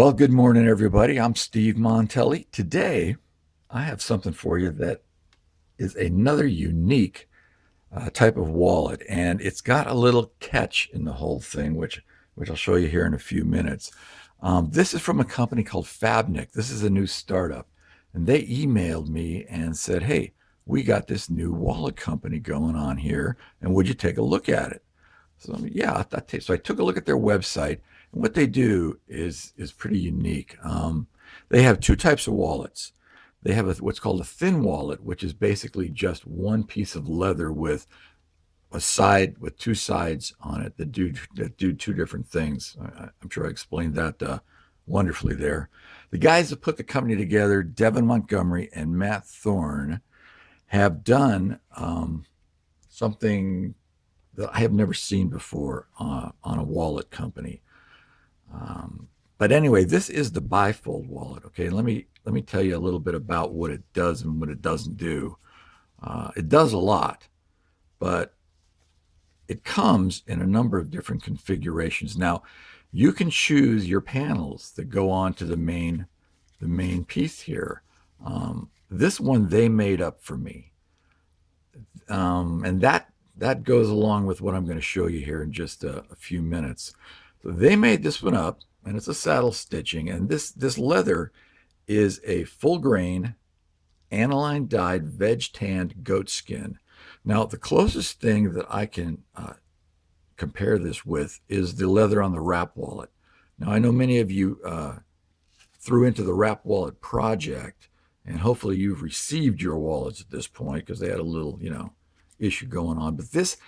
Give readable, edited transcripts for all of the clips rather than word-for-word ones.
Well, good morning, everybody. I'm Steve Montelli. Today, I have something for you that is another unique type of wallet, and it's got a little catch in the whole thing, which I'll show you here in a few minutes. This is from a company called Fabnik. This is a new startup, and they emailed me and said, "Hey, we got this new wallet company going on here, and would you take a look at it?" So yeah, so I took a look at their website, and what they do is pretty unique. They have two types of wallets. They have what's called a thin wallet, which is basically just one piece of leather with a side with two sides on it that do two different things. I'm sure I explained that wonderfully there. The guys that put the company together, Devin Montgomery and Matt Thorne, have done something that I have never seen before on a wallet company. But anyway, this is the bifold wallet. Okay, let me tell you a little bit about what it does and what it doesn't do. It does a lot, but it comes in a number of different configurations. Now, you can choose your panels that go on to the main piece here. This one they made up for me, and that goes along with what I'm going to show you here in just a few minutes. So they made this one up, and it's a saddle stitching, and this leather is a full grain aniline dyed veg tanned goat skin. Now, the closest thing that I can compare this with is the leather on the wrap wallet. Now, I know many of you threw into the wrap wallet project, and hopefully you've received your wallets at this point because they had a little, issue going on. But this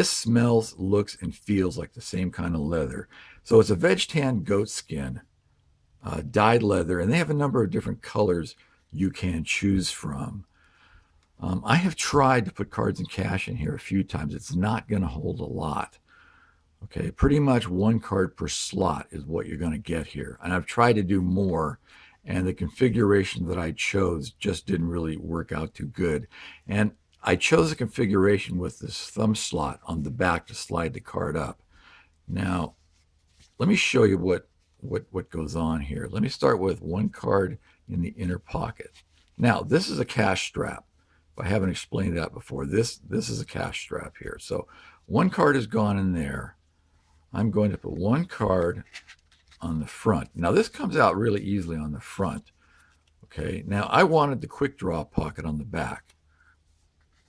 smells, looks, and feels like the same kind of leather. So it's a veg tan goat skin, dyed leather, and they have a number of different colors you can choose from. I have tried to put cards and cash in here a few times. It's not going to hold a lot. Okay, pretty much one card per slot is what you're going to get here. And I've tried to do more, and the configuration that I chose just didn't really work out too good. And I chose a configuration with this thumb slot on the back to slide the card up. Now, let me show you what goes on here. Let me start with one card in the inner pocket. Now, this is a cash strap. If I haven't explained that before, this is a cash strap here. So one card has gone in there. I'm going to put one card on the front. Now, this comes out really easily on the front. Okay, now I wanted the quick draw pocket on the back.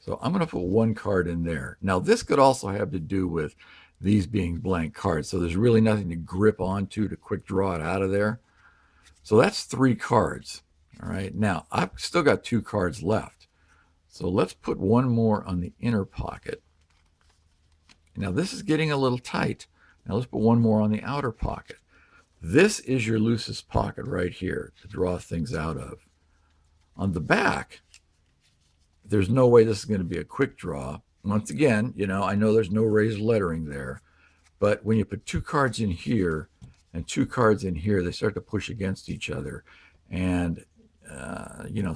So I'm going to put one card in there. Now, this could also have to do with these being blank cards. So there's really nothing to grip onto to quick draw it out of there. So that's three cards. All right. Now, I've still got two cards left. So let's put one more on the inner pocket. Now, this is getting a little tight. Now, let's put one more on the outer pocket. This is your loosest pocket right here to draw things out of. On the back, there's no way this is going to be a quick draw. Once again, I know there's no raised lettering there, but when you put two cards in here and two cards in here, they start to push against each other. And,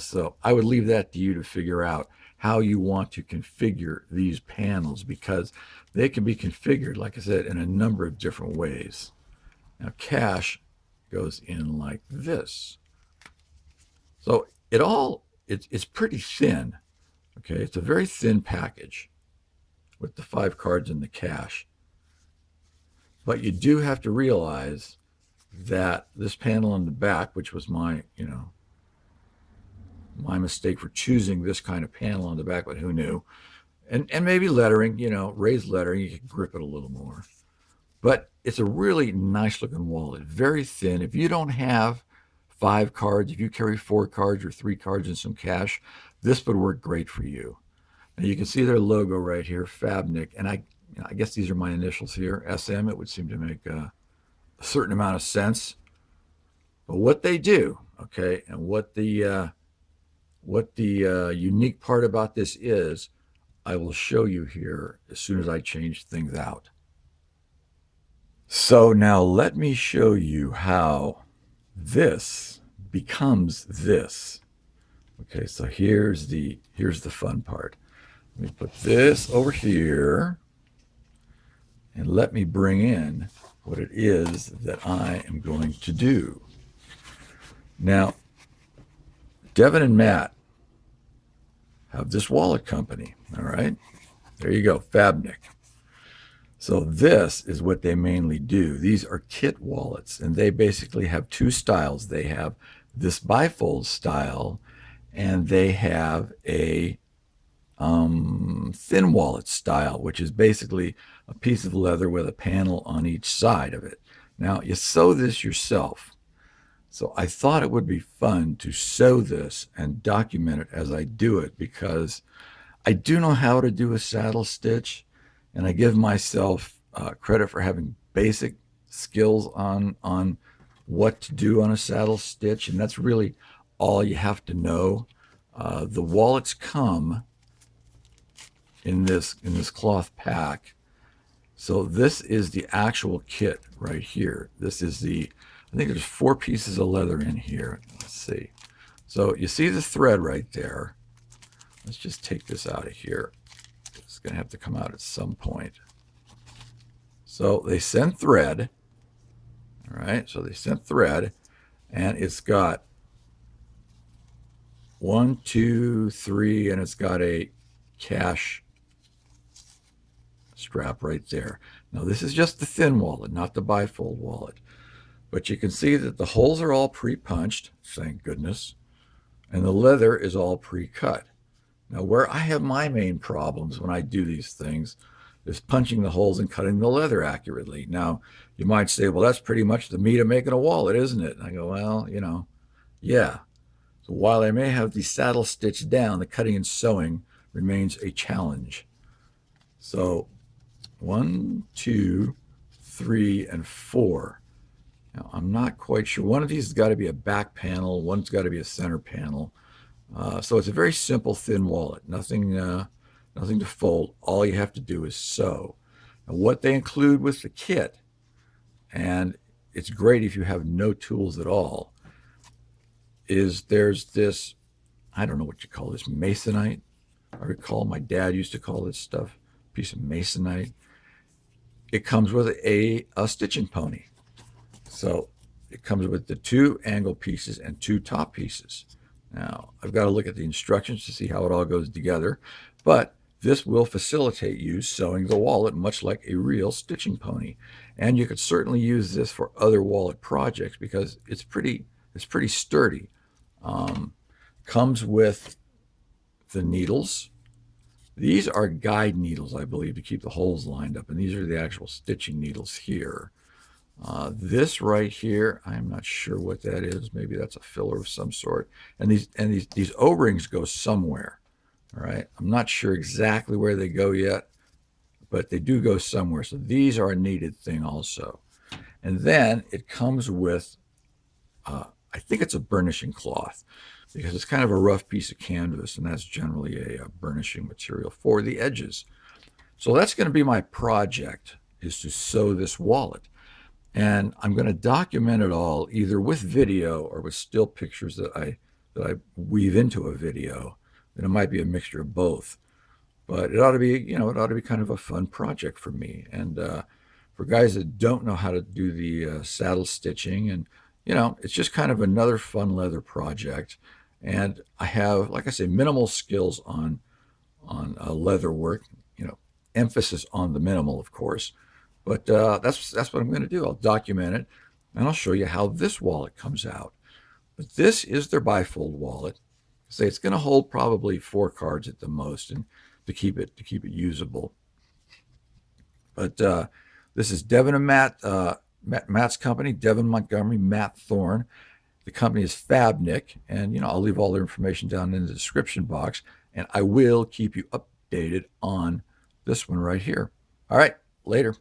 so I would leave that to you to figure out how you want to configure these panels, because they can be configured, like I said, in a number of different ways. Now, cash goes in like this. So it's pretty thin. Okay, it's a very thin package with the five cards in the cash. But you do have to realize that this panel on the back, which was my mistake for choosing this kind of panel on the back, but who knew? And maybe lettering, raised lettering, you can grip it a little more. But it's a really nice looking wallet, very thin. If you don't have five cards, if you carry four cards or three cards and some cash, this would work great for you. Now you can see their logo right here, Fabnik, and I guess these are my initials here, SM. It would seem to make a certain amount of sense. But what they do, okay, and what the unique part about this is, I will show you here as soon as I change things out. So now let me show you how this becomes this. Okay, so here's the fun part. Let me put this over here, and let me bring in what it is that I am going to do. Now, Devin and Matt have this wallet company. All right. There you go, Fabnik. So this is what they mainly do. These are kit wallets, and they basically have two styles. They have this bifold style, and they have a thin wallet style, which is basically a piece of leather with a panel on each side of it. Now, you sew this yourself. So I thought it would be fun to sew this and document it as I do it, because I do know how to do a saddle stitch, and I give myself credit for having basic skills on what to do on a saddle stitch, and that's really all you have to know. The wallets come in this cloth pack. So this is the actual kit right here. This is I think there's 4 pieces of leather in here. Let's see. So you see the thread right there. Let's just take this out of here. It's going to have to come out at some point. So they send thread. All right. So they sent thread, and it's got 1, 2, 3, and it's got a cash strap right there. Now this is just the thin wallet, not the bifold wallet. But you can see that the holes are all pre-punched, thank goodness, and the leather is all pre-cut. Now, where I have my main problems when I do these things is punching the holes and cutting the leather accurately. Now, you might say, well, that's pretty much the meat of making a wallet, isn't it? And I go, well, yeah. So while I may have the saddle stitched down, the cutting and sewing remains a challenge. So 1, 2, 3, and 4. Now, I'm not quite sure. One of these has got to be a back panel. One's got to be a center panel. So it's a very simple thin wallet. Nothing to fold. All you have to do is sew. Now, what they include with the kit, and it's great if you have no tools at all, is there's this, I don't know what you call this, masonite. I recall my dad used to call this stuff a piece of masonite. It comes with a stitching pony. So it comes with the 2 angle pieces and 2 top pieces. Now, I've got to look at the instructions to see how it all goes together, but this will facilitate you sewing the wallet much like a real stitching pony. And you could certainly use this for other wallet projects because it's pretty sturdy. Comes with the needles. These are guide needles, I believe, to keep the holes lined up, and these are the actual stitching needles here. This right here, I'm not sure what that is. Maybe that's a filler of some sort. And these O-rings go somewhere. All right. I'm not sure exactly where they go yet, but they do go somewhere. So these are a needed thing also. And then it comes with, I think it's a burnishing cloth, because it's kind of a rough piece of canvas, and that's generally a burnishing material for the edges. So that's going to be my project, is to sew this wallet. And I'm going to document it all either with video or with still pictures that I weave into a video. And it might be a mixture of both. But it ought to be, kind of a fun project for me. And for guys that don't know how to do the saddle stitching, and it's just kind of another fun leather project. And I have, like I say, minimal skills on leather work. Emphasis on the minimal, of course. But that's what I'm going to do. I'll document it, and I'll show you how this wallet comes out. But this is their bifold wallet. Say it's going to hold probably 4 cards at the most, and to keep it usable. But this is Devin and Matt's company, Devin Montgomery, Matt Thorne. The company is Fabnik, and I'll leave all their information down in the description box, and I will keep you updated on this one right here. All right, later.